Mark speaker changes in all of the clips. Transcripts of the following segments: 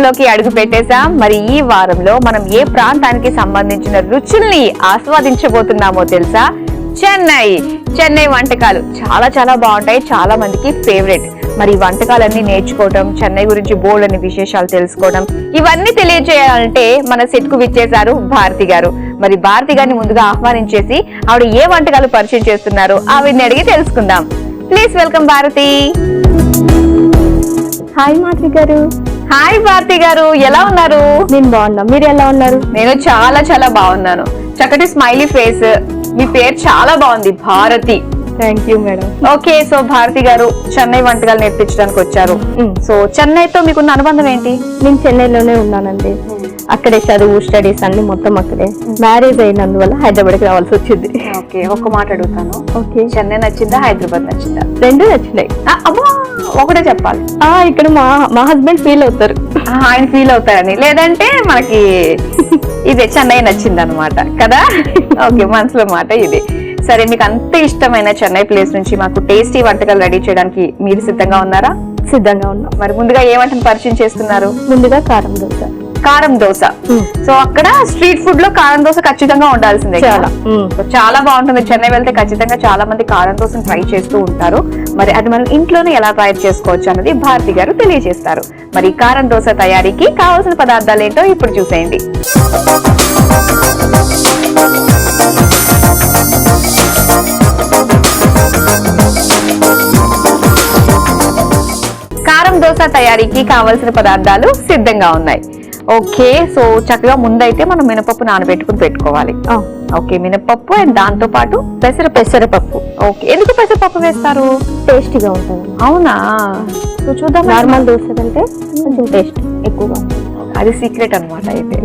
Speaker 1: వారంలోకి అడుగు పెట్టేశాం. మరి ఈ వారంలో మనం ఏ ప్రాంతానికి సంబంధించిన రుచుల్ని ఆస్వాదించబోతున్నామో తెలుసా? చెన్నై వంటకాలు చాలా చాలా బాగుంటాయి, చాలా మందికి ఫేవరెట్. మరి వంటకాలన్నీ నేర్చుకోవడం, చెన్నై గురించి బోల్డ్ అనే విశేషాలు తెలుసుకోవడం, ఇవన్నీ తెలియజేయాలంటే మన సెట్ కు విచ్చేశారు భారతి గారు. మరి భారతి గారిని ముందుగా ఆహ్వానించేసి ఆవిడ ఏ వంటకాలు పరిచయం చేస్తున్నారో ఆవిడని అడిగి తెలుసుకుందాం. Please welcome Bharati.
Speaker 2: Hi Madhavi garu.
Speaker 1: Hi Bharati గారు, ఎలా ఉన్నారు?
Speaker 2: నేను బాగున్నా, మీరు ఎలా ఉన్నారు?
Speaker 1: నేను చాలా చాలా బాగున్నాను. చక్కటి స్మైలీ ఫేస్, మీ పేరు చాలా బాగుంది, Bharati.
Speaker 2: Thank you madam.
Speaker 1: Okay, so Bharati garu Chennai వంటకాలు నేర్పించడానికి వచ్చారు. సో చెన్నైతో మీకున్న అనుబంధం ఏంటి?
Speaker 2: నేను చెన్నైలోనే ఉన్నానండి. అక్కడే చదువు, స్టడీస్ అన్ని మొత్తం అక్కడే. మ్యారేజ్ అయినందువల్ల హైదరాబాద్ కి రావాల్సి వచ్చింది.
Speaker 1: ఓకే, ఒక్క మాట అడుగుతాను.
Speaker 2: ఓకే,
Speaker 1: చెన్నై నచ్చిందా, హైదరాబాద్ నచ్చిందా?
Speaker 2: రెండు నచ్చినాయి.
Speaker 1: అమ్మా, ఒకటే చెప్పాలి.
Speaker 2: ఇక్కడ మా హస్బెండ్ ఫీల్ అవుతారు.
Speaker 1: ఆయన ఫీల్ అవుతారని, లేదంటే మనకి ఇదే చెన్నై నచ్చింది అనమాట కదా. ఓకే, మనసులో మాట ఇది. సరే, మీకు అంత ఇష్టమైన చెన్నై ప్లేస్ నుంచి మాకు టేస్టీ వంటకాలు రెడీ చేయడానికి మీరు సిద్ధంగా ఉన్నారా?
Speaker 2: సిద్ధంగా ఉన్నాం.
Speaker 1: మరి ముందుగా ఏ వంటను పరిచయం చేస్తున్నారు?
Speaker 2: ముందుగా కారం దోశ.
Speaker 1: కారం దోశ. సో అక్కడ స్ట్రీట్ ఫుడ్ లో కారం దోశ ఖచ్చితంగా ఉండాల్సిందే. చాలా బాగుంటుంది. చెన్నై వెళ్తే ఖచ్చితంగా చాలా మంది కారం దోశను ట్రై చేస్తూ ఉంటారు. మరి అది మనం ఇంట్లోనే ఎలా తయారు చేసుకోవచ్చు అన్నది భారతి గారు తెలియజేస్తారు. మరి కారం దోశ తయారీకి కావాల్సిన పదార్థాలు ఏంటో ఇప్పుడు చూసేయండి. కారం దోశ తయారీకి కావలసిన పదార్థాలు సిద్ధంగా ఉన్నాయి. ఓకే, సో చక్కగా ముందైతే మనం మినపప్పు నానబెట్టుకుని పెట్టుకోవాలి. ఓకే, మినపప్పు అండ్ దాంతో పాటు పెసరపప్పు. ఓకే, ఎందుకు పెసరపప్పు వేస్తారు?
Speaker 2: టేస్టీగా ఉంటుంది.
Speaker 1: అవునా? సో చూద్దాం.
Speaker 2: నార్మల్ దోశ కంటే కొంచెం టేస్ట్ ఎక్కువగా ఉంటుంది.
Speaker 1: అది సీక్రెట్ అనమాట అయితే.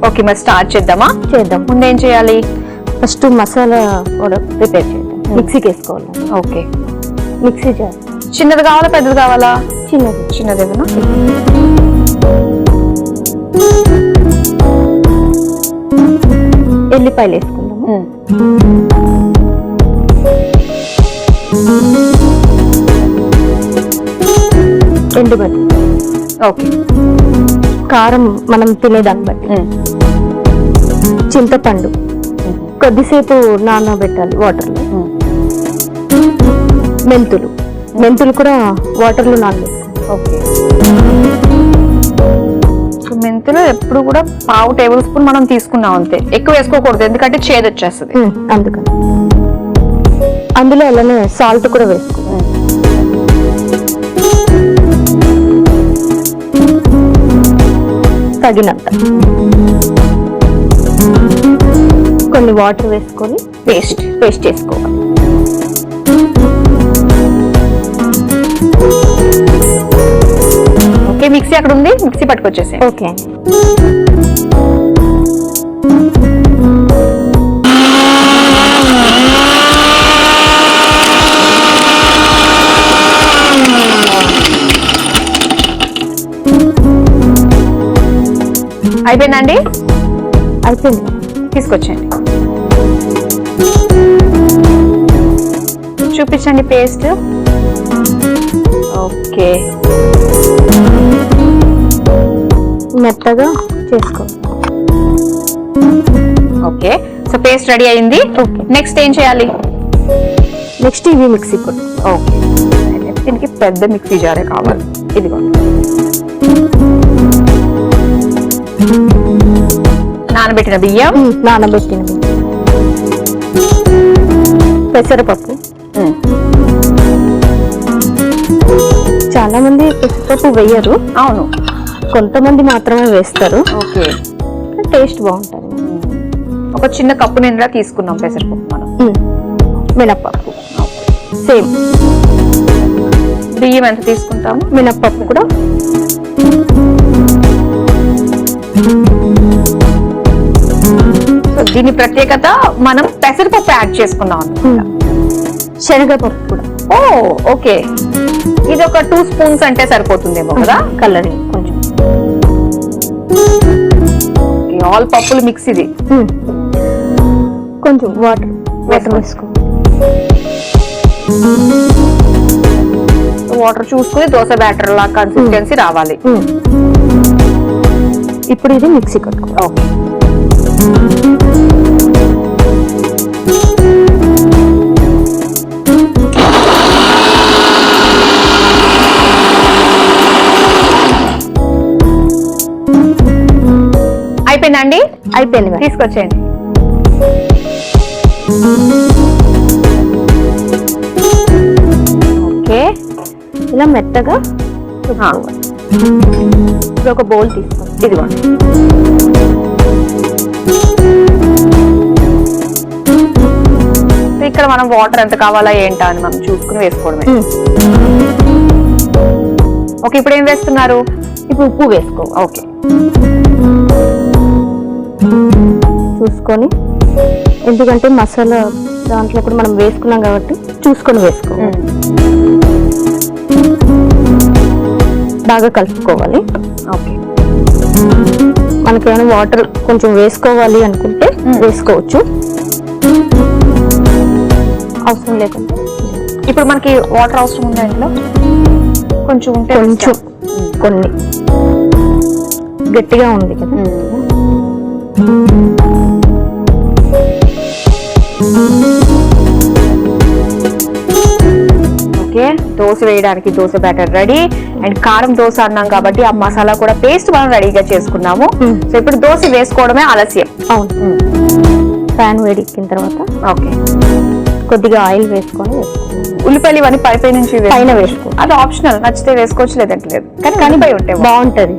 Speaker 1: ఓకే, మరి స్టార్ట్ చేద్దామా?
Speaker 2: చేద్దాం.
Speaker 1: ముందేం చేయాలి?
Speaker 2: ఫస్ట్ మసాలా ప్రిపేర్ చేద్దాం. మిక్సీకి వేసుకోవాలి.
Speaker 1: Okay,
Speaker 2: mixie jar.
Speaker 1: చిన్నది కావాలా, పెద్దది కావాలా?
Speaker 2: చిన్నది
Speaker 1: ఏదైనా.
Speaker 2: ఎల్లిపాయలు వేసుకుందాము. ఎండుమిర్చి.
Speaker 1: ఓకే,
Speaker 2: కారం మనం తినేదాన్ని బట్టి. చింతపండు కొద్దిసేపు నానబెట్టాలి వాటర్లో. మెంతులు కూడా వాటర్లో నానబెట్టాలి.
Speaker 1: ఓకే, మెంతులు ఎప్పుడు కూడా పావు టేబుల్ స్పూన్ మనం తీసుకున్నాం అంతే, ఎక్కువ వేసుకోకూడదు ఎందుకంటే చేదు వచ్చేస్తుంది.
Speaker 2: అందుకని అందులో అలానే సాల్ట్ కూడా వేసుకోవాలి. తగినంత కొన్ని వాటర్ వేసుకొని పేస్ట్ చేసుకోవాలి.
Speaker 1: ఓకే, మిక్సీ అక్కడ ఉంది, మిక్సీ పట్టుకొచ్చేసి.
Speaker 2: ఓకే,
Speaker 1: అయిపోయిందండి?
Speaker 2: అయిపోయింది.
Speaker 1: తీసుకొచ్చండి, చూపించండి పేస్ట్. ఓకే,
Speaker 2: మెత్తగా చేసుకోవాలి.
Speaker 1: ఓకే, సో పేస్ట్ రెడీ అయింది. నెక్స్ట్ ఏం చేయాలి?
Speaker 2: నెక్స్ట్ ఇవి మిక్సీ కొట్టు.
Speaker 1: ఓకే, దీనికి పెద్ద మిక్సీ జారే కావాలి. ఇదిగో నానబెట్టిన బియ్యం,
Speaker 2: పెసరపప్పు. చాలా మంది పెసరపప్పు వేయరు.
Speaker 1: అవును,
Speaker 2: కొంతమంది మాత్రమే వేస్తారు.
Speaker 1: ఓకే,
Speaker 2: టేస్ట్ బాగుంటుంది.
Speaker 1: ఒక చిన్న కప్పు నిండా తీసుకున్నాం పెసరపప్పు మనం.
Speaker 2: మినప్పప్పు సేమ్.
Speaker 1: బియ్యం ఎంత తీసుకుంటాము?
Speaker 2: మినప్పప్పు కూడా
Speaker 1: సో దీని ప్రత్యేకత మనం పెసరపప్పు యాడ్ చేసుకున్నాం అన్నమాట.
Speaker 2: శనగపప్పు కూడా.
Speaker 1: ఓ ఓకే, ఇది ఒక 2 స్పూన్స్ అంటే సరిపోతుందేమో కదా.
Speaker 2: కలరింగ్ కొంచెం.
Speaker 1: ఆల్ పప్పులు మిక్స్. ఇది
Speaker 2: కొంచెం వాటర్ వేసుకో.
Speaker 1: వాటర్ చూసుకుని దోశ బ్యాటర్ లా కన్సిస్టెన్సీ రావాలి.
Speaker 2: ఇప్పుడు ఇది మిక్సీ కొట్టుకోవాలి.
Speaker 1: ఓకే. అయిపోయిందండి?
Speaker 2: అయిపోయింది మేడం.
Speaker 1: తీసుకొచ్చేయండి. ఓకే,
Speaker 2: ఇలా మెత్తగా రుబ్బుకోవాలి. ఇప్పుడు ఒక బౌల్ తీసుకోండి.
Speaker 1: ఇదిగోండి. ఇక్కడ మనం వాటర్ ఎంత కావాలా ఏంటా అని మనం చూసుకుని వేసుకోవడమే. ఓకే, ఇప్పుడు ఏం వేస్తున్నారు?
Speaker 2: ఇప్పుడు ఉప్పు వేసుకో.
Speaker 1: ఓకే,
Speaker 2: చూసుకొని, ఎందుకంటే మసాలా దాంట్లో కూడా మనం వేసుకున్నాం కాబట్టి చూసుకొని వేసుకో. బాగా కలుపుకోవాలి.
Speaker 1: ఓకే.
Speaker 2: మనకేమైనా వాటర్ కొంచెం వేసుకోవాలి అనుకుంటే వేసుకోవచ్చు, అవసరం లేకుంటే.
Speaker 1: ఇప్పుడు మనకి వాటర్ అవసరం ఉందా ఇంట్లో? కొంచెం ఉంటే
Speaker 2: కొంచెం, కొన్ని గట్టిగా ఉంది కదా.
Speaker 1: ఓకే, దోశ వేయడానికి దోశ బ్యాటర్ రెడీ. అండ్ కారం దోశ అన్నాం కాబట్టి ఆ మసాలా కూడా పేస్ట్ మనం రెడీగా చేసుకున్నాము. సో ఇప్పుడు దోశ వేసుకోవడమే ఆలస్యం.
Speaker 2: అవును. ప్యాన్ వేడెక్కిన తర్వాత
Speaker 1: ఓకే,
Speaker 2: కొద్దిగా ఆయిల్ వేసుకొని
Speaker 1: ఉల్లిపాయలు ఇవన్నీ పై నుంచి
Speaker 2: పైన వేసుకో.
Speaker 1: అది ఆప్షనల్, నచ్చితే వేసుకోవచ్చు లేదంటే లేదు. కానీ కనిపై ఉంటే
Speaker 2: బాగుంటది.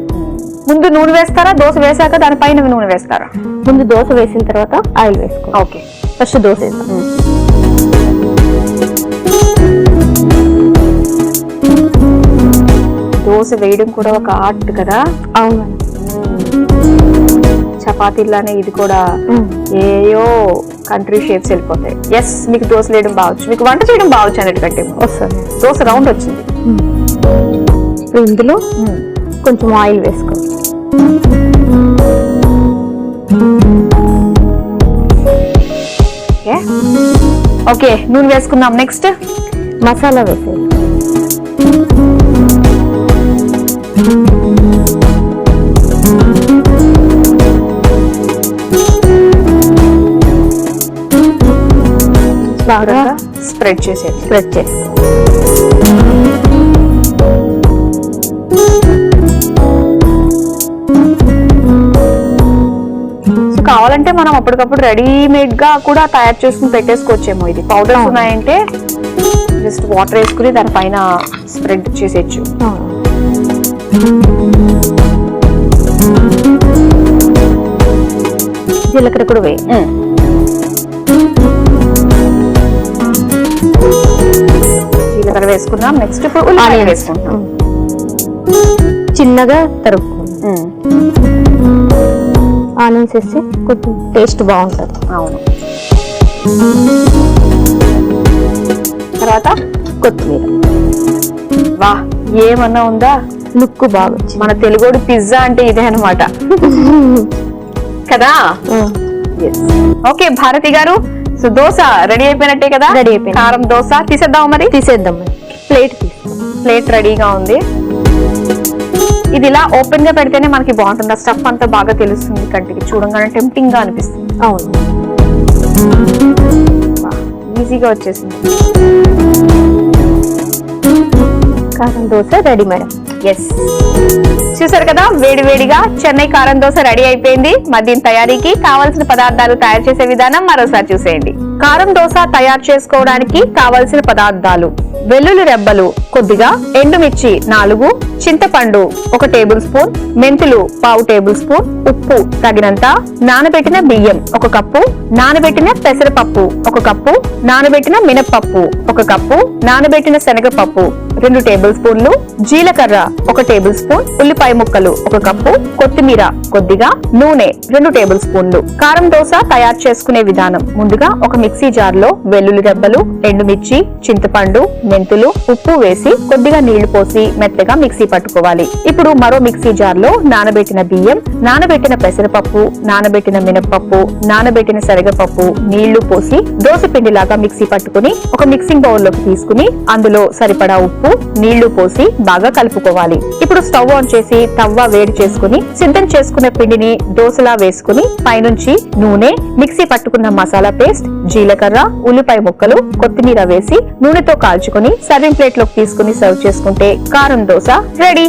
Speaker 1: ముందు నూనె వేస్తారా? దోశ వేసాక దానిపైన నూనె వేస్తారా?
Speaker 2: ముందు దోశ వేసిన తర్వాత ఆయిల్ వేసుకో.
Speaker 1: ఓకే,
Speaker 2: ఫస్ట్ దోశ వేస్తాం.
Speaker 1: దోశ వేయడం కూడా ఒక ఆర్ట్ కదా.
Speaker 2: అవును.
Speaker 1: చపాతీలానే ఇది కూడా ఏయో కంట్రీ షేప్స్ వెళ్ళిపోతాయి. ఎస్, మీకు దోశ వేయడం బావచ్చు, మీకు వంట చేయడం బావచ్చు అన్నిటికంటే
Speaker 2: వస్తుంది.
Speaker 1: దోశ రౌండ్ వచ్చింది.
Speaker 2: ఇప్పుడు ఇందులో కొంచెం ఆయిల్ వేసుకో.
Speaker 1: ఓకే, నూనె వేసుకుందాం. నెక్స్ట్
Speaker 2: మసాలా వేసే. బాగా
Speaker 1: స్ప్రెడ్ చేసేది.
Speaker 2: స్ప్రెడ్ చేసి
Speaker 1: సో కావాలంటే మనం అప్పటికప్పుడు రెడీమేడ్ గా కూడా తయారు చేసుకుని పెట్టేసుకోవచ్చేమో. ఇది పౌడర్స్ ఉన్నాయంటే జస్ట్ వాటర్ వేసుకుని దానిపైన స్ప్రెడ్ చేసేయచ్చు.
Speaker 2: జీలకర్ర కూడా వేయి.
Speaker 1: జీలకర్ర వేసుకున్నాం. నెక్స్ట్ ఇప్పుడు ఉల్లిపాయలు వేసుకుంటాం.
Speaker 2: చిన్నగా తరుపుకుందాం. ఆనియన్స్ వేస్తే కొంచెం టేస్ట్ బాగుంటుంది.
Speaker 1: అవును. తర్వాత
Speaker 2: కొత్తిమీర.
Speaker 1: వా, ఏమన్నా ఉందా?
Speaker 2: లుక్ బాగా వచ్చింది.
Speaker 1: మన తెలుగోడు పిజ్జా అంటే ఇదే అన్నమాట కదా. ఓకే భారతి గారు, సో దోశ రెడీ అయిపోయినట్టే కదా?
Speaker 2: రెడీ అయిపోయింది.
Speaker 1: కారం దోశ తీసేద్దాం. మరి
Speaker 2: తీసేద్దాం. ప్లేట్ తీసుకో.
Speaker 1: ప్లేట్ రెడీగా ఉంది. ఇది ఇలా ఓపెన్ గా పెడితేనే మనకి బాగుంటుంది. ఆ స్టఫ్ అంతా బాగా తెలుస్తుంది కంటికి, చూడంగానే టెంప్టింగ్ గా అనిపిస్తుంది.
Speaker 2: అవును,
Speaker 1: ఈజీగా వచ్చేసింది.
Speaker 2: కారం దోశ రెడీ మేడం.
Speaker 1: ఎస్, చూసారు కదా, వేడి వేడిగా చెన్నై కారం దోశ రెడీ అయిపోయింది. మరి దీని తయారీకి కావాల్సిన పదార్థాలు తయారు చేసే విధానం మరోసారి చూసేయండి. కారం దోశ తయారు చేసుకోవడానికి కావలసిన పదార్థాలు: వెల్లుల్లి రెబ్బలు కొద్దిగా, ఎండుమిర్చి 4, చింతపండు 1 టేబుల్ స్పూన్, మెంతులు 1/2 టేబుల్ స్పూన్, ఉప్పు తగినంత, నానబెట్టిన బియ్యం 1 కప్పు, నానబెట్టిన పెసరపప్పు 1 కప్పు, నానబెట్టిన మినప్పప్పు 1 కప్పు, నానబెట్టిన శనగపప్పు 2 టేబుల్ స్పూన్లు, జీలకర్ర 1 టేబుల్ స్పూన్, ఉల్లిపాయ ముక్కలు 1 కప్పు, కొత్తిమీర కొద్దిగా, నూనె 2 టేబుల్ స్పూన్లు. కారం దోశ తయారు చేసుకునే విధానం: ముందుగా ఒక మిక్సీ జార్ లో వెల్లుల్లి రెబ్బలు, ఎండుమిర్చి, చింతపండు, మెంతులు, ఉప్పు వేసి కొద్దిగా నీళ్లు పోసి మెత్తగా మిక్సీ పట్టుకోవాలి. ఇప్పుడు మరో మిక్సీ జార్ లో నానబెట్టిన బియ్యం, నానబెట్టిన పెసరపప్పు, నానబెట్టిన మినప్పప్పు, నానబెట్టిన శనగపప్పు, నీళ్లు పోసి దోశ పిండిలాగా మిక్సీ పట్టుకుని ఒక మిక్సింగ్ బౌల్ లోకి తీసుకుని అందులో సరిపడా ఉప్పు, నీళ్లు పోసి బాగా కలుపుకోవాలి. ఇప్పుడు స్టవ్ ఆన్ చేసి తవ్వ వేడి చేసుకుని సిద్ధం చేసుకున్న పిండిని దోసలా వేసుకుని పైనుంచి నూనె, మిక్సీ పట్టుకున్న మసాలా పేస్ట్, జీలకర్ర, ఉల్లిపాయ ముక్కలు, కొత్తిమీర వేసి నూనెతో కాల్చుకుని సర్వింగ్ ప్లేట్ లోకి తీసుకుని సర్వ్ చేసుకుంటే కారం దోశ రెడీ.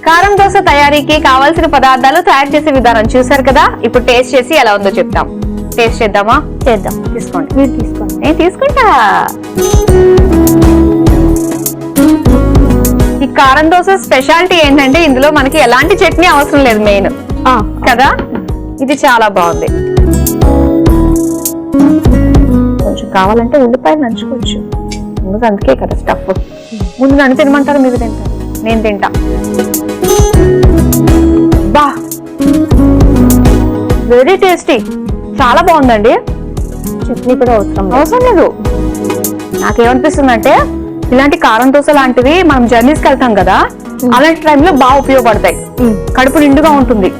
Speaker 1: కారం దోశ తయారీకి కావాల్సిన పదార్థాలు తయారు చేసే విధానం చూసారు కదా. ఇప్పుడు టేస్ట్ చేసి ఎలా ఉందో చెప్తాం. టేస్ట్ చేద్దామా?
Speaker 2: చేద్దాం.
Speaker 1: తీసుకోండి.
Speaker 2: మీరు తీసుకోండి.
Speaker 1: నేను తీసుకుంటా. ఈ కారం దోశ స్పెషాలిటీ ఏంటంటే ఇందులో మనకి ఎలాంటి చట్నీ అవసరం లేదు, మెయిన్ కదా. ఇది చాలా బాగుంది. కొంచెం కావాలంటే ఉల్లిపాయలు నంచుకోవచ్చు. ముందు అందుకే కదా స్టఫ్. ముందు నన్ను తినమంటారు, మీరు తింటారు, నేను తింటా. బా, వెరీ టేస్టీ, చాలా బాగుందండి.
Speaker 2: చట్నీ కూడా అవసరం
Speaker 1: లేదు. నాకేమనిపిస్తుంది అంటే ఇలాంటి కారం దోశ లాంటివి మనం జర్నీస్కి వెళ్తాం కదా, అలాంటి టైంలో బాగా ఉపయోగపడతాయి. కడుపు నిండుగా ఉంటుంది.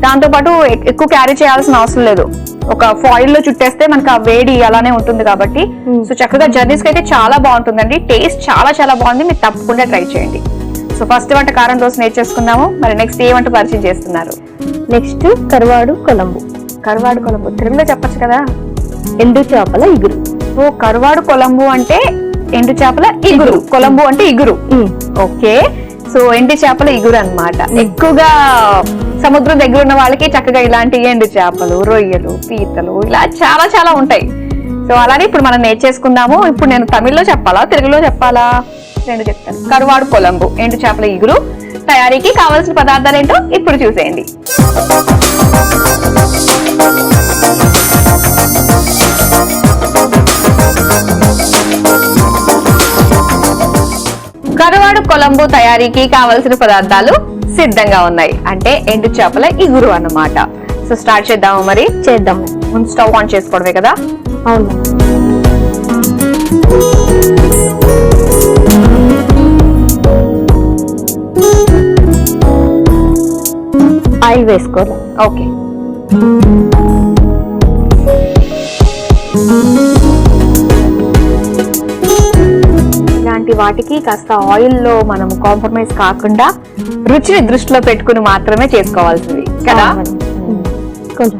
Speaker 1: దాంతో పాటు ఎక్కువ క్యారీ చేయాల్సిన అవసరం లేదు. ఒక ఫాయిల్ లో చుట్టేస్తే మనకు ఆ వేడి అలానే ఉంటుంది కాబట్టి సో చక్కగా జర్నీస్ కి అయితే చాలా బాగుంటుందండి. టేస్ట్ చాలా చాలా బాగుంది. మీరు తప్పకుండా ట్రై చేయండి. సో ఫస్ట్ వంట కారం దోశ నేర్చేసుకున్నాము. మరి నెక్స్ట్ ఏ వంట పరిచయం చేస్తున్నారు?
Speaker 2: నెక్స్ట్ కరువాడు కొలంబు.
Speaker 1: కరువాడు కొలంబు తెలుగులో చెప్పచ్చు కదా.
Speaker 2: ఎండు చేపల ఇగురు.
Speaker 1: ఓ, కరువాడు కొలంబు అంటే ఎండు చేపల ఇగురు, కొలంబు అంటే ఇగురు. ఓకే, సో ఎండు చేపల ఇగురు అన్నమాట. ఎక్కువగా సముద్రం దగ్గర ఉన్న వాళ్ళకి చక్కగా ఇలాంటి ఎండు చేపలు, రొయ్యలు, పీతలు ఇలా చాలా చాలా ఉంటాయి. సో అలానే ఇప్పుడు మనం నేర్చేసుకుందాము. ఇప్పుడు నేను తమిళ్లో చెప్పాలా, తెలుగులో చెప్పాలా? రెండు చెప్తాను. కరువాడు కొలంబు, ఎండు చేపల ఇగురు తయారీకి కావాల్సిన పదార్థాలు ఏంటో ఇప్పుడు చూసేయండి. కరువాడు కొలంబు తయారీకి కావలసిన పదార్థాలు సిద్ధంగా ఉన్నాయి. అంటే ఎండు చేపల ఇగురు అన్నమాట. సో స్టార్ట్ చేద్దాము. మరి
Speaker 2: చేద్దాం.
Speaker 1: ముందు స్టవ్ ఆన్ చేసుకోవడమే కదా.
Speaker 2: అవును. ఆయిల్ వేసుకోవాలి.
Speaker 1: ఓకే, ఇలాంటి వాటికి కాస్త ఆయిల్ లో మనం కాంప్రమైజ్ కాకుండా రుచిని దృష్టిలో పెట్టుకుని మాత్రమే చేసుకోవాల్సింది కదా.
Speaker 2: కొంచెం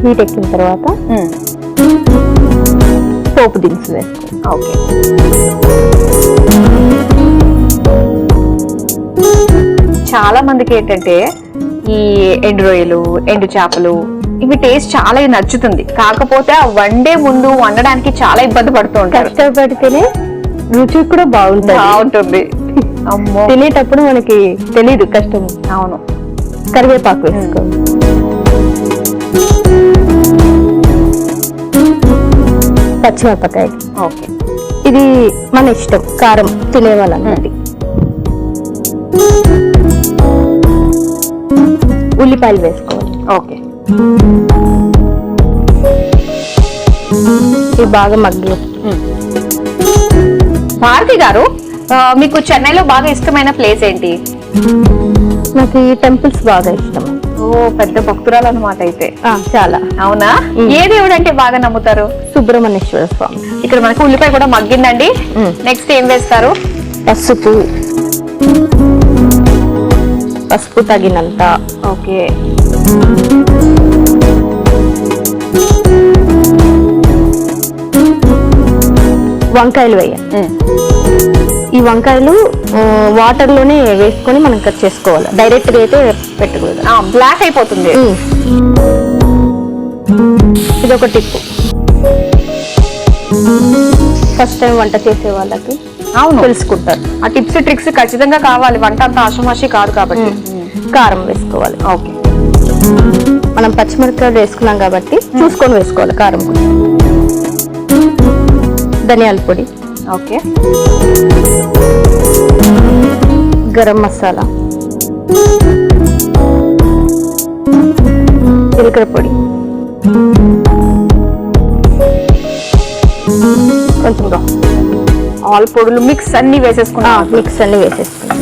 Speaker 2: హీట్ ఎక్కిన తర్వాత పోపు దినుసులు వేసుకోవాలి.
Speaker 1: ఓకే, చాలా మందికి ఏంటంటే ఈ ఎండు రొయ్యలు, ఎండు చేపలు ఇవి టేస్ట్ చాలా నచ్చుతుంది. కాకపోతే ఆ వండే ముందు వండడానికి చాలా ఇబ్బంది పడుతూ ఉంటారు.
Speaker 2: కష్టపడితేనే రుచి కూడా బాగుంటుంది.
Speaker 1: అమ్మో,
Speaker 2: తినేటప్పుడు మనకి తెలీదు కష్టం.
Speaker 1: అవును.
Speaker 2: కరివేపాకు వేసుకోవాలి. పచ్చిమిరపకాయ.
Speaker 1: ఓకే,
Speaker 2: ఇది మన ఇష్టం, కారం తినేవాళ్ళన్నది. ఉల్లిపాయలు వేసుకోవాలి.
Speaker 1: ఓకే,
Speaker 2: ఇవి బాగా మగ్గి.
Speaker 1: భారతి గారు, మీకు చెన్నైలో బాగా ఇష్టమైన ప్లేస్ ఏంటి?
Speaker 2: నాకు ఈ టెంపుల్స్ బాగా ఇష్టం.
Speaker 1: ఓ, పెద్ద భక్తురాలు అన్నమాట అయితే.
Speaker 2: చాలా.
Speaker 1: అవునా? ఏ దేవుడు అంటే బాగా నమ్ముతారు?
Speaker 2: సుబ్రహ్మణ్యేశ్వర స్వామి.
Speaker 1: ఇక్కడ మనకు ఉల్లిపాయ కూడా మగ్గిందండి. నెక్స్ట్ ఏం వేస్తారు?
Speaker 2: పసుపు తగినంత.
Speaker 1: ఓకే,
Speaker 2: వంకాయలు వేయాలి. ఈ వంకాయలు వాటర్ లోనే వేసుకొని మనం కట్ చేసుకోవాలి. డైరెక్ట్ గా అయితే పెట్టకూడదు,
Speaker 1: బ్లాక్ అయిపోతుంది.
Speaker 2: ఇది ఒక టిప్. ఫస్ట్ టైం వంట చేసే వాళ్ళకి
Speaker 1: అవును
Speaker 2: తెలుసుకుంటారు.
Speaker 1: ఆ టిప్స్ ట్రిక్స్ ఖచ్చితంగా కావాలి. వంట అంత ఆషమాషి కాదు కాబట్టి.
Speaker 2: కారం వేసుకోవాలి.
Speaker 1: ఓకే,
Speaker 2: మనం పచ్చిమిరపకాయలు వేసుకున్నాం కాబట్టి చూసుకొని వేసుకోవాలి కారం. ధనియాల పొడి.
Speaker 1: ఓకే,
Speaker 2: గరం మసాలా, జీలకర్ర పొడి, కొంచెం
Speaker 1: ఆల్ పొడులు మిక్స్ అన్ని వేసేసుకున్నాం.
Speaker 2: మిక్స్ అన్ని వేసేసుకున్నాం.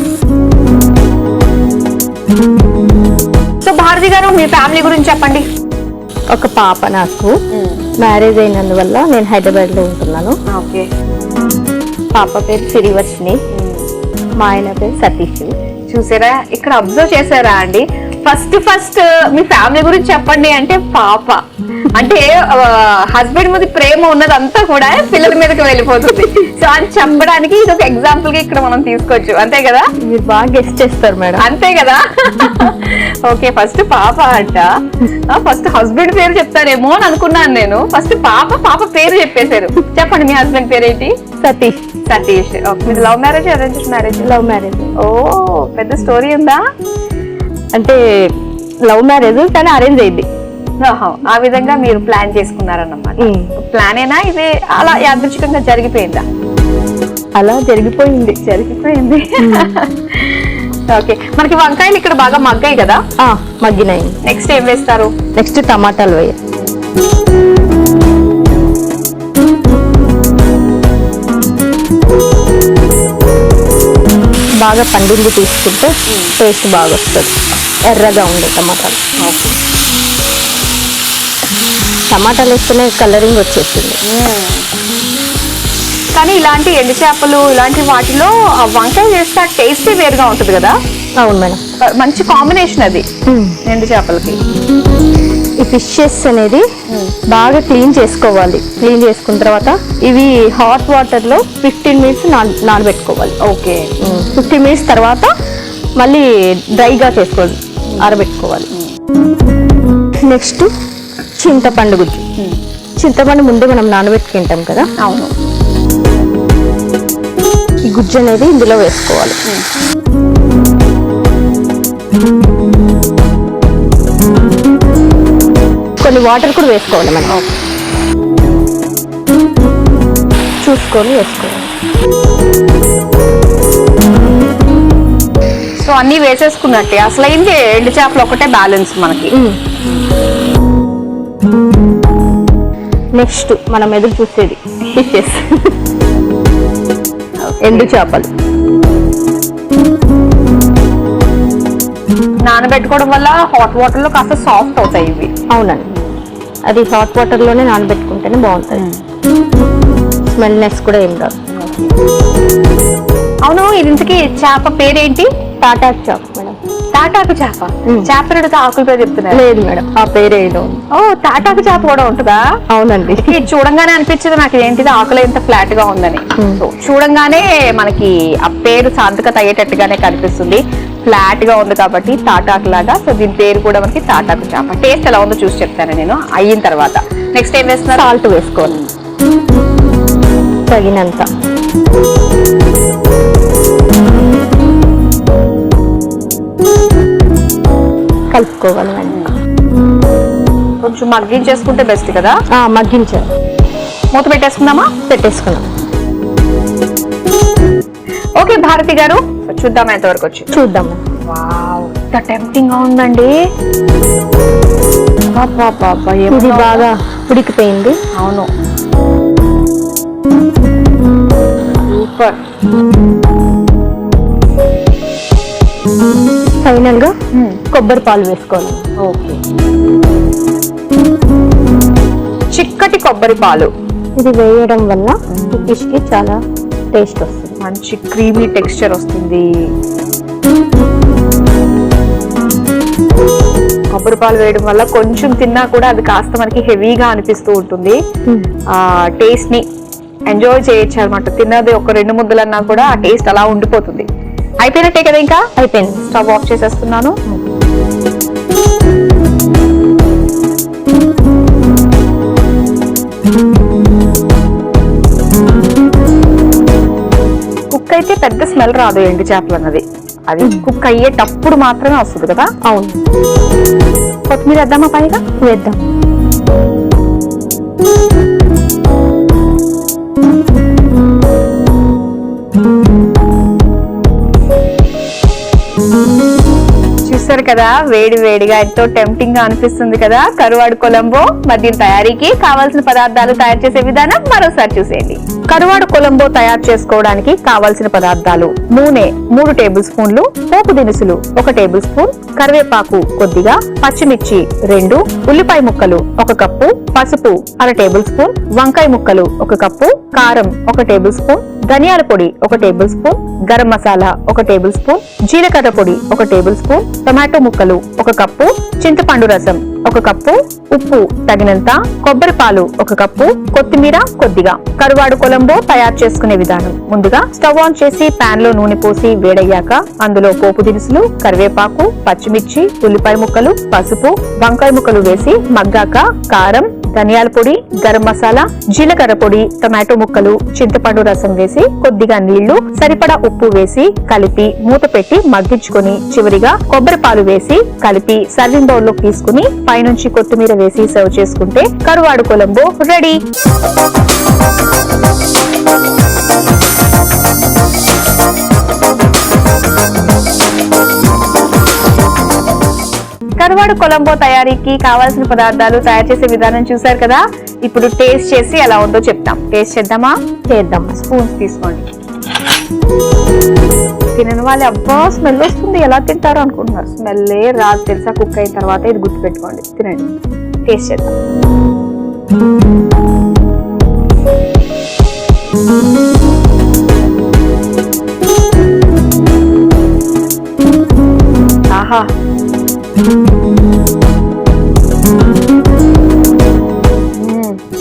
Speaker 1: సో భారతి భారతి గారు మీ ఫ్యామిలీ గురించి చెప్పండి.
Speaker 2: ఒక పాప నాకు మ్యారేజ్ అయినందువల్ల నేను హైదరాబాద్ లో ఉంటున్నాను.
Speaker 1: ఓకే.
Speaker 2: పాప పేరు శ్రీవర్షిని, మా ఆయన పేరు సతీష్.
Speaker 1: చూసారా, ఇక్కడ అబ్జర్వ్ చేసారా అండి, ఫస్ట్ మీ ఫ్యామిలీ గురించి చెప్పండి అంటే పాప అంటే హస్బెండ్ మీద ప్రేమ ఉన్నదంతా కూడా పిల్లల మీదకి వెళ్ళిపోతుంది. సో అని చెప్పడానికి ఇది ఒక ఎగ్జాంపుల్ గా ఇక్కడ మనం తీసుకోవచ్చు, అంతే కదా.
Speaker 2: మీరు బాగా గెస్ట్ చేస్తారు మేడం.
Speaker 1: అంతే కదా. ఓకే, ఫస్ట్ పాప అంట. ఫస్ట్ హస్బెండ్ పేరు చెప్తారేమో అని అనుకున్నాను నేను. ఫస్ట్ పాప పేరు చెప్పేశారు. చెప్పండి, మీ హస్బెండ్ పేరేంటి?
Speaker 2: సతీష్.
Speaker 1: సతీష్. మీది love marriage arrange marriage?
Speaker 2: Love marriage.
Speaker 1: ఓ, పెద్ద స్టోరీ ఉందా?
Speaker 2: అంటే లవ్ మ్యారేజ్ కానీ అరేంజ్ అయింది.
Speaker 1: ఆ విధంగా మీరు ప్లాన్ చేసుకున్నారన్నమాట. ప్లాన్ అయినా ఇది అలా యాదృచ్ఛికంగా జరిగిపోయిందా?
Speaker 2: అలా జరిగిపోయింది.
Speaker 1: ఓకే, మనకి వంకాయలు ఇక్కడ బాగా మగ్గాయి కదా.
Speaker 2: మగ్గినాయి.
Speaker 1: నెక్స్ట్ ఏం వేస్తారు?
Speaker 2: నెక్స్ట్ టమాటాలు వేయాలి. బాగా పండింది తీసుకుంటే టేస్ట్ బాగా వస్తుంది. ఎర్రగా ఉండే టమాటాలు. టమాటాలు వేస్తేనే కలరింగ్ వచ్చేస్తుంది.
Speaker 1: కానీ ఇలాంటి ఎండు చేపలు ఇలాంటి వాటిలో వంకాయ చేస్తే టేస్ట్ వేరుగా ఉంటుంది కదా.
Speaker 2: అవును మేడం,
Speaker 1: మంచి కాంబినేషన్ అది ఎండు చేపలకి.
Speaker 2: ఈ ఫిషెస్ అనేది బాగా క్లీన్ చేసుకోవాలి. క్లీన్ చేసుకున్న తర్వాత ఇవి హాట్ వాటర్ లో 15 మినిట్స్ నానబెట్టుకోవాలి.
Speaker 1: ఓకే.
Speaker 2: 15 మినిట్స్ తర్వాత మళ్ళీ డ్రైగా చేసుకోవాలి, ఆరబెట్టుకోవాలి. నెక్స్ట్ చింతపండు గుజ్జు. చింతపండు ముందే మనం నానబెట్టుకుంటాం కదా.
Speaker 1: అవును.
Speaker 2: ఈ గుజ్జు అనేది ఇందులో వేసుకోవాలి. కొన్ని వాటర్ కూడా వేసుకోవాలి మనం. చూసుకొని వేసుకోవాలి.
Speaker 1: సో అన్ని వేసేసుకున్నట్టే. అసలు ఏంటి, ఎండు చేపలు ఒకటే బ్యాలెన్స్ మనకి.
Speaker 2: నెక్స్ట్ మనం ఎదురు చూసేది ఫిషెస్. ఎండు చేపలు
Speaker 1: నానబెట్టుకోవడం వల్ల హాట్ వాటర్ లో కాస్త సాఫ్ట్ అవుతాయి ఇవి.
Speaker 2: అవునండి, అది హాట్ వాటర్ లోనే నానబెట్టుకుంటేనే బాగుంటుంది. స్మెల్నెస్ కూడా ఏం రాదు.
Speaker 1: అవును, ఇంతకీ చేప పేరేంటి?
Speaker 2: తాటాకు చేప మేడం.
Speaker 1: తాటాకు చేప. చేప ఆకుల పేరు చెప్తున్నారు?
Speaker 2: లేదు మేడం, ఆ పేరే.
Speaker 1: ఓ, తాటాకు చేప కూడా ఉంటుందా?
Speaker 2: అవునండి.
Speaker 1: చూడంగానే అనిపించింది నాకు ఏంటిది ఆకులు ఎంత ఫ్లాట్ గా ఉందని. సో చూడంగానే మనకి ఆ పేరు సార్థకత అయ్యేటట్టుగానే కనిపిస్తుంది. ఫ్లాట్ గా ఉంది కాబట్టి తాటాకు లాగా. సో దీని పేరు కూడా మనకి తాటాకు చేప. టేస్ట్ ఎలా ఉందో చూసి చెప్తాను నేను అయిన తర్వాత. నెక్స్ట్ ఏం వేస్తున్నారు?
Speaker 2: సాల్ట్ వేసుకోవాలి తగినంత. కలుపుకోవాలి.
Speaker 1: కొంచెం మగ్గించేసుకుంటే బెస్ట్ కదా.
Speaker 2: మగ్గించాలి.
Speaker 1: మూత పెట్టేసుకుందామా?
Speaker 2: పెట్టేసుకున్నాం.
Speaker 1: ఓకే భారతి గారు, చూద్దాం ఎంతవరకు వచ్చి.
Speaker 2: చూద్దాం.
Speaker 1: వావ్, ఎంత టెంప్టింగ్ గా ఉందండి.
Speaker 2: ఇది బాగా ఉడికిపోయింది.
Speaker 1: అవును, సూపర్.
Speaker 2: ఫైనల్ గా కొబ్బరి పాలు వేసుకోవాలి.
Speaker 1: ఓకే, చిక్కటి కొబ్బరి పాలు.
Speaker 2: ఇది వేయడం వల్ల ఫిష్ కి చాలా టేస్ట్ వస్తుంది.
Speaker 1: మంచి క్రీమీ టెక్స్చర్ వస్తుంది. కొబ్బరి పాలు వేయడం వల్ల కొంచెం తిన్నా కూడా అది కాస్త మనకి హెవీగా అనిపిస్తూ ఉంటుంది. ఆ టేస్ట్ ని ఎంజాయ్ చేయొచ్చు అనమాట. తిన్నది ఒక 2 ముద్దలన్నా కూడా ఆ టేస్ట్ అలా ఉండిపోతుంది. అయిపోయినట్టే కదా? ఇంకా
Speaker 2: అయిపోయింది.
Speaker 1: స్టవ్ ఆఫ్ చేసేస్తున్నాను. కుక్ అయితే పెద్ద స్మెల్ రాదు ఎండు చేపలు అన్నది. అది కుక్ అయ్యేటప్పుడు మాత్రమే వస్తుంది కదా.
Speaker 2: అవును.
Speaker 1: కొత్తిమీర వేద్దామా? పైగా
Speaker 2: వేద్దాం.
Speaker 1: చూసారు కదా, వేడి వేడిగా ఎంతో టెంప్టింగ్ గా అనిపిస్తుంది కదా కరువాడు కొలంబో. మరి దీని తయారీకి కావాల్సిన పదార్థాలు తయారు చేసే విధానం మరోసారి చూసేయండి. కరువాడు కొలంబో తయారు చేసుకోవడానికి కావాల్సిన పదార్థాలు: నూనె 3 టేబుల్ స్పూన్లు, పోపు దినుసులు 1 టేబుల్ స్పూన్, కరివేపాకు కొద్దిగా, పచ్చిమిర్చి 2, ఉల్లిపాయ ముక్కలు 1 కప్పు, పసుపు 1/2 టేబుల్ స్పూన్, వంకాయ ముక్కలు 1 కప్పు, కారం 1 టేబుల్ స్పూన్, ధనియాల పొడి 1 table spoon, garam masala 1 table spoon, జీలకర్ర పొడి 1 టేబుల్ స్పూన్, టొమాటో ముక్కలు 1 కప్పు, చింతపండు రసం 1 కప్పు, ఉప్పు తగినంత, కొబ్బరి పాలు 1 కప్పు, కొత్తిమీర కొద్దిగా. కరువాడు కొలంబో తయారు చేసుకునే విధానం: ముందుగా స్టవ్ ఆన్ చేసి పాన్ లో నూనె పోసి వేడయ్యాక అందులో పోపు దినుసులు, కరివేపాకు, పచ్చిమిర్చి, ఉల్లిపాయ ముక్కలు, పసుపు, వంకాయ ముక్కలు వేసి మగ్గాక కారం, ధనియాల పొడి, గరం మసాలా, జీలకర్ర పొడి, టొమాటో ముక్కలు, చింతపండు రసం వేసి కొద్దిగా నీళ్లు, సరిపడా ఉప్పు వేసి కలిపి మూత పెట్టి మగ్గించుకొని చివరిగా కొబ్బరి పాలు వేసి కలిపి సర్వింగ్ బౌల్ లోకి తీసుకుని పైనుంచి కొత్తిమీర వేసి సర్వ్ చేసుకుంటే కరువాడు కొలంబో రెడీ. కరువాడు కొలంబో తయారీకి కావాల్సిన పదార్థాలు తయారు చేసే విధానం చూసారు కదా. ఇప్పుడు టేస్ట్ చేసి ఎలా ఉందో చెప్తాం. టేస్ట్ చేద్దామా? చేద్దాం. స్పూన్స్ తీసుకోండి. తినని వాళ్ళు అబ్బా స్మెల్ వస్తుంది ఎలా తింటారు అనుకుంటున్నారు. స్మెల్లే రాదు తెలుసా, కుక్ అయిన తర్వాత. ఇది గుర్తుపెట్టుకోండి. తినండి. టేస్ట్ చేద్దాం. ఆహా,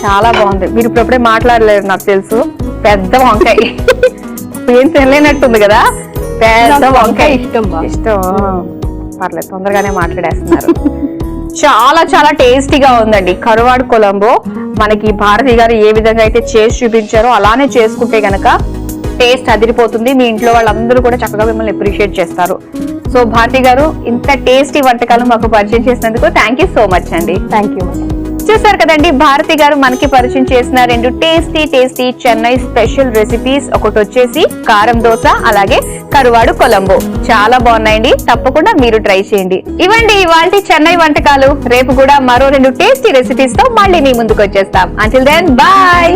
Speaker 1: చాలా బాగుంది. మీరు ఇప్పుడే మాట్లాడలేరు నాకు తెలుసు. పెద్ద వంకాయ ఏం తినలేనట్టుంది కదా. పెద్ద వంకాయ ఇష్టం. పర్లేదు, తొందరగానే మాట్లాడేస్తున్నారు. చాలా చాలా టేస్టీగా ఉందండి కరువాడు కొలంబో. మనకి భారతి గారు ఏ విధంగా అయితే చేసి చూపించారో అలానే చేసుకుంటే గనక టేస్ట్ అదిరిపోతుంది. మీ ఇంట్లో వాళ్ళందరూ కూడా చక్కగా మిమ్మల్ని అప్రిషియేట్ చేస్తారు. సో భారతి గారు, ఇంత టేస్టీ వంటకాలు మాకు పరిచయం చేసినందుకు థ్యాంక్ యూ సో మచ్ అండి.
Speaker 2: Thank you.
Speaker 1: చూసారు కదండి, భారతి గారు మనకి పరిచయం చేసిన 2 టేస్టీ చెన్నై స్పెషల్ రెసిపీస్. ఒకటి వచ్చేసి కారం దోశ, అలాగే కరువాడు కొలంబో. చాలా బాగున్నాయండి. తప్పకుండా మీరు ట్రై చేయండి. ఇవ్వండి ఇవాల్టి చెన్నై వంటకాలు. రేపు కూడా మరో 2 టేస్టీ రెసిపీస్ తో మళ్ళీ మీ ముందుకు వచ్చేస్తాం. Until then bye.